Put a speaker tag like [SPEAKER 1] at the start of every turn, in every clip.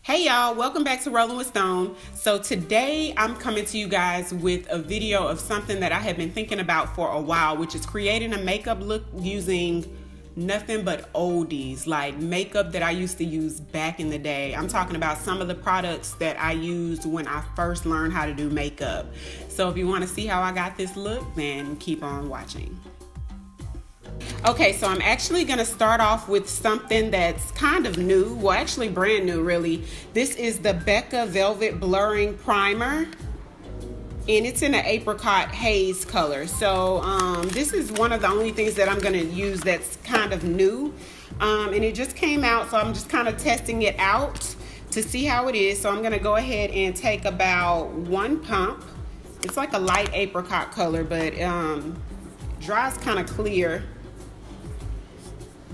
[SPEAKER 1] Hey y'all, welcome back to Rolling with Stone. So today I'm coming to you guys with a video of something that I have been thinking about for a while, which is creating a makeup look using nothing but oldies, like makeup that I used to use back in the day. I'm talking about some of the products that I used when I first learned how to do makeup. So if you want to see how I got this look, then keep on watching. Okay, so I'm actually gonna start off with something that's kind of new, well actually brand new really. This is the Becca Velvet Blurring Primer, and it's in an apricot haze color. So this is one of the only things that I'm gonna use that's kind of new, and it just came out, so I'm just kind of testing it out to see how it is. So I'm gonna go ahead and take about one pump. It's like a light apricot color, but dries kind of clear.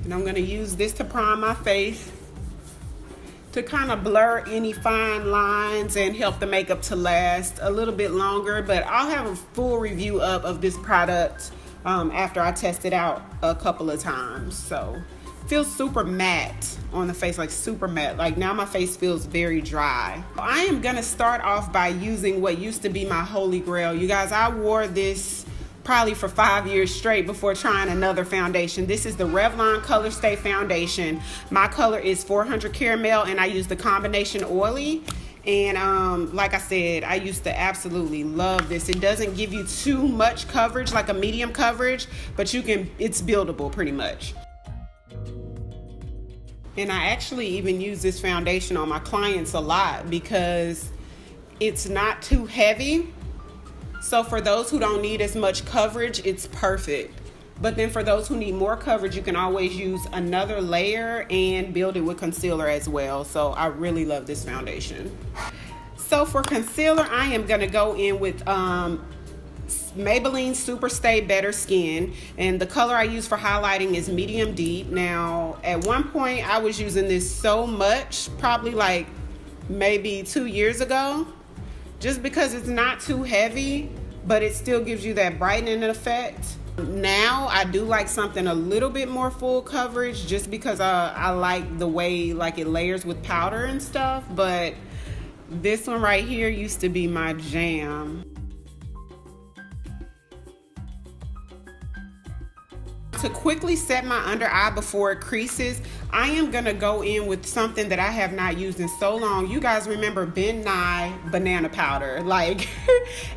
[SPEAKER 1] And I'm gonna use this to prime my face to kind of blur any fine lines and help the makeup to last a little bit longer. But I'll have a full review of this product after I test it out a couple of times. So it feels super matte on the face, like super matte. Like now my face feels very dry. I am gonna start off by using what used to be my holy grail. You guys, I wore this probably for 5 years straight before trying another foundation. This is the Revlon Color Stay Foundation. My color is 400 Caramel, and I use the combination oily. And like I said, I used to absolutely love this. It doesn't give you too much coverage, like a medium coverage, but it's buildable pretty much. And I actually even use this foundation on my clients a lot because it's not too heavy. So for those who don't need as much coverage, it's perfect. But then for those who need more coverage, you can always use another layer and build it with concealer as well. So I really love this foundation. So for concealer, I am gonna go in with Maybelline Super Stay Better Skin. And the color I use for highlighting is medium deep. Now, at one point I was using this so much, probably like maybe 2 years ago, just because it's not too heavy, but it still gives you that brightening effect. Now I do like something a little bit more full coverage, just because I like the way like it layers with powder and stuff. But this one right here used to be my jam. To quickly set my under eye before it creases, I am gonna go in with something that I have not used in so long. You guys remember Ben Nye banana powder? Like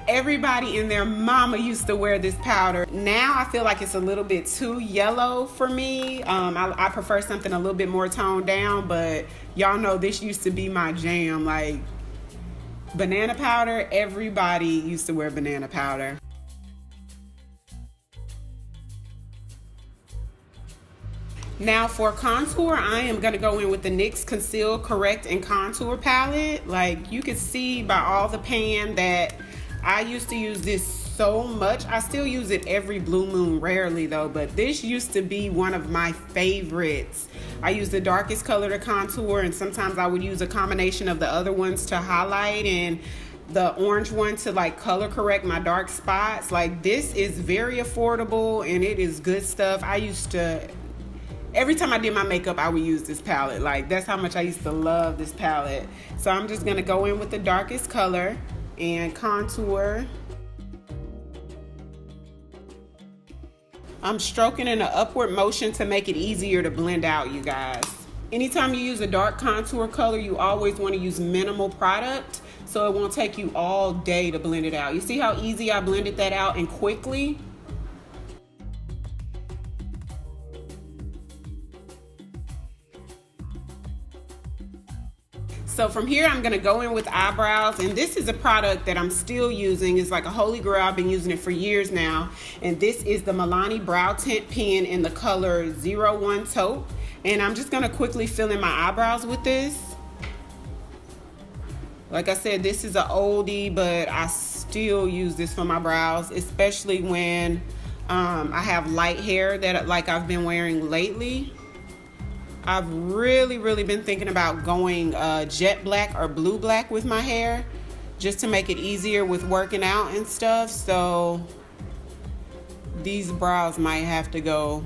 [SPEAKER 1] everybody and their mama used to wear this powder. Now I feel like it's a little bit too yellow for me. I prefer something a little bit more toned down, but y'all know this used to be my jam. Like banana powder, everybody used to wear banana powder. Now for contour, I am gonna go in with the NYX Conceal, Correct, and Contour palette. Like you can see by all the pan that I used to use this so much. I still use it every blue moon, rarely though, but this used to be one of my favorites. I use the darkest color to contour, and sometimes I would use a combination of the other ones to highlight, and the orange one to like color correct my dark spots. Like this is very affordable and it is good stuff. I used to, every time I did my makeup, I would use this palette. Like that's how much I used to love this palette. So I'm just gonna go in with the darkest color and contour. I'm stroking in an upward motion to make it easier to blend out, you guys. Anytime you use a dark contour color, you always want to use minimal product so it won't take you all day to blend it out. You see how easy I blended that out and quickly? So from here, I'm gonna go in with eyebrows, and this is a product that I'm still using. It's like a holy grail. I've been using it for years now. And this is the Milani Brow Tint Pen in the color 01 Taupe. And I'm just gonna quickly fill in my eyebrows with this. Like I said, this is an oldie, but I still use this for my brows, especially when I have light hair that like I've been wearing lately. I've really been thinking about going jet black or blue black with my hair, just to make it easier with working out and stuff. So these brows might have to go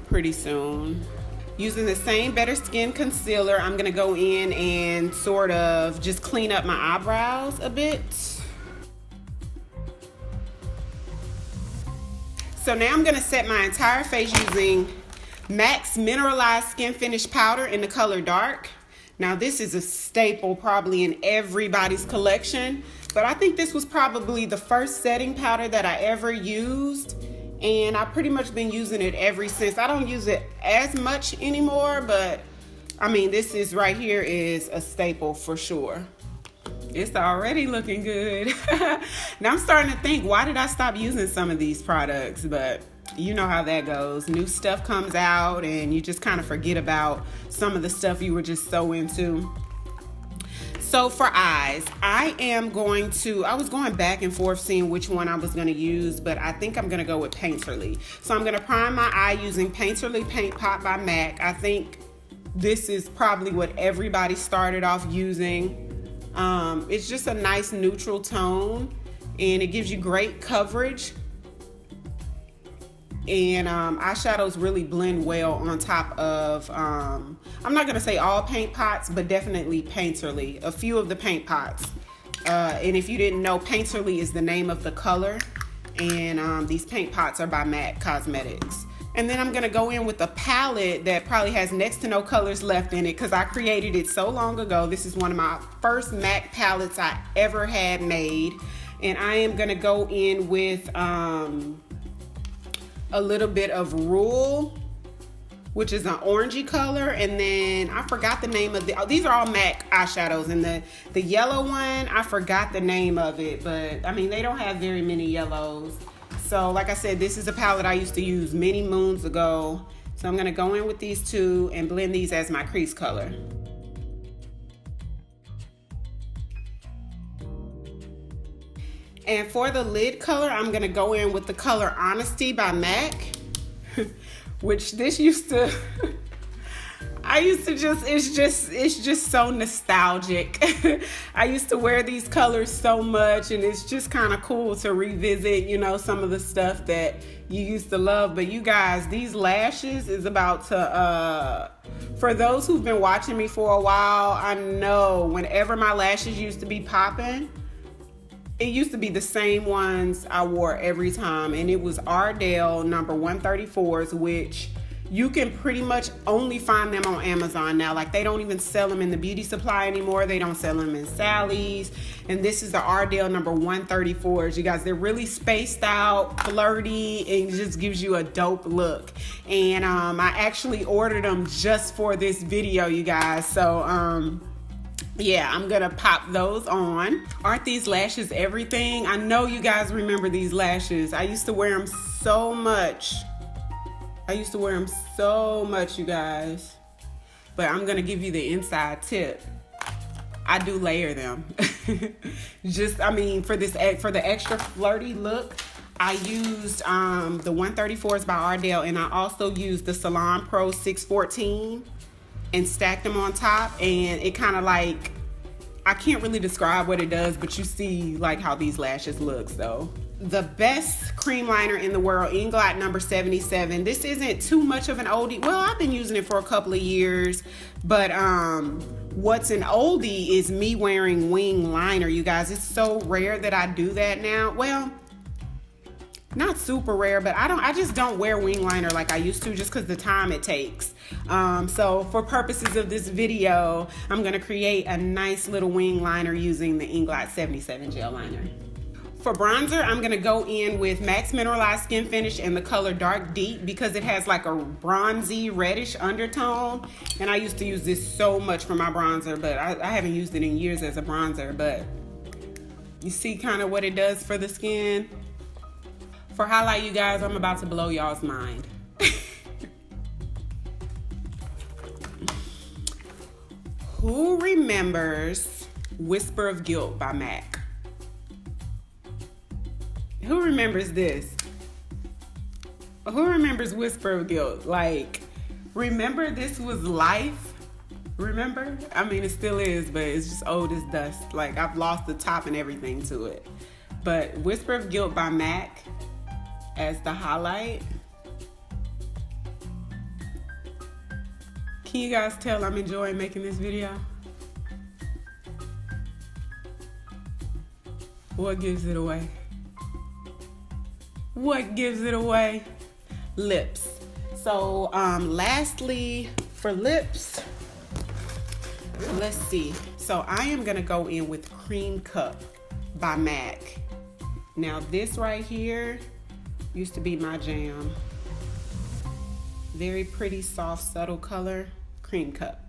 [SPEAKER 1] pretty soon. Using the same Better Skin concealer, I'm gonna go in and sort of just clean up my eyebrows a bit. So now I'm gonna set my entire face using MAC's Mineralized Skin Finish Powder in the color Dark. Now this is a staple probably in everybody's collection, but I think this was probably the first setting powder that I ever used. And I've pretty much been using it ever since. I don't use it as much anymore, but I mean, this is right here is a staple for sure. It's already looking good. Now I'm starting to think, why did I stop using some of these products? But you know how that goes. New stuff comes out and you just kind of forget about some of the stuff you were just so into. So for eyes, I was going back and forth seeing which one I was going to use, but I think I'm going to go with Painterly. So I'm going to prime my eye using Painterly Paint Pot by MAC. I think this is probably what everybody started off using. It's just a nice neutral tone and it gives you great coverage. And eyeshadows really blend well on top of, I'm not going to say all paint pots, but definitely Painterly, a few of the paint pots. And if you didn't know, Painterly is the name of the color. And these paint pots are by MAC Cosmetics. And then I'm going to go in with a palette that probably has next to no colors left in it because I created it so long ago. This is one of my first MAC palettes I ever had made. And I am going to go in with a little bit of Rule, which is an orangey color, and then I forgot the name of these are all MAC eyeshadows, and the yellow one, I forgot the name of it, but I mean, they don't have very many yellows. So like I said, this is a palette I used to use many moons ago. So I'm gonna go in with these two and blend these as my crease color. And for the lid color, I'm gonna go in with the color Honesty by MAC, which this used to, it's just so nostalgic. I used to wear these colors so much and it's just kind of cool to revisit, you know, some of the stuff that you used to love. But you guys, these lashes is about to, for those who've been watching me for a while, I know whenever my lashes used to be popping, it used to be the same ones I wore every time, and it was Ardell number 134s, which you can pretty much only find them on Amazon now. Like, they don't even sell them in the beauty supply anymore. They don't sell them in Sally's. And this is the Ardell number 134s. You guys, they're really spaced out, flirty, and it just gives you a dope look. And I actually ordered them just for this video, you guys. So, yeah, I'm gonna pop those on. Aren't these lashes everything? I know you guys remember these lashes. I used to wear them so much. You guys. But I'm gonna give you the inside tip. I do layer them. For the extra flirty look, I used the 134s by Ardell, and I also used the Salon Pro 614. And stack them on top, and it kind of like, I can't really describe what it does, but you see like how these lashes look. So the best cream liner in the world, Inglot number 77. This isn't too much of an oldie. Well, I've been using it for a couple of years, but what's an oldie is me wearing wing liner, you guys. It's so rare that I do that now. Well, not super rare, but I just don't wear wing liner like I used to, just because the time it takes. So for purposes of this video, I'm gonna create a nice little wing liner using the Inglot 77 gel liner. For bronzer, I'm gonna go in with MAC's Mineralized Skin Finish in the color Dark Deep because it has like a bronzy reddish undertone. And I used to use this so much for my bronzer, but I haven't used it in years as a bronzer, but you see kind of what it does for the skin. For highlight, you guys, I'm about to blow y'all's mind. Who remembers Whisper of Guilt by MAC? Who remembers this? Who remembers Whisper of Guilt? Like, remember this was life? Remember? I mean, it still is, but it's just old as dust. Like, I've lost the top and everything to it. But Whisper of Guilt by MAC as the highlight. Can you guys tell I'm enjoying making this video? What gives it away? What gives it away? Lips. So lastly for lips, let's see. So I am gonna go in with Cream Cup by MAC. Now this right here used to be my jam. Very pretty, soft, subtle color, Cream Cup.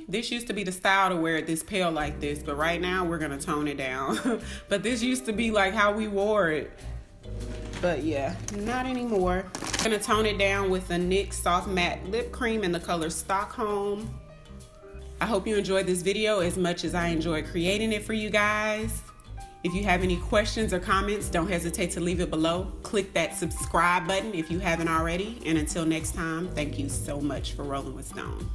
[SPEAKER 1] This used to be the style to wear it this pale like this, but right now we're gonna tone it down. But this used to be like how we wore it. But yeah, not anymore. I'm gonna tone it down with the NYX Soft Matte Lip Cream in the color Stockholm. I hope you enjoyed this video as much as I enjoyed creating it for you guys. If you have any questions or comments, don't hesitate to leave it below. Click that subscribe button if you haven't already. And until next time, thank you so much for rolling with Stone.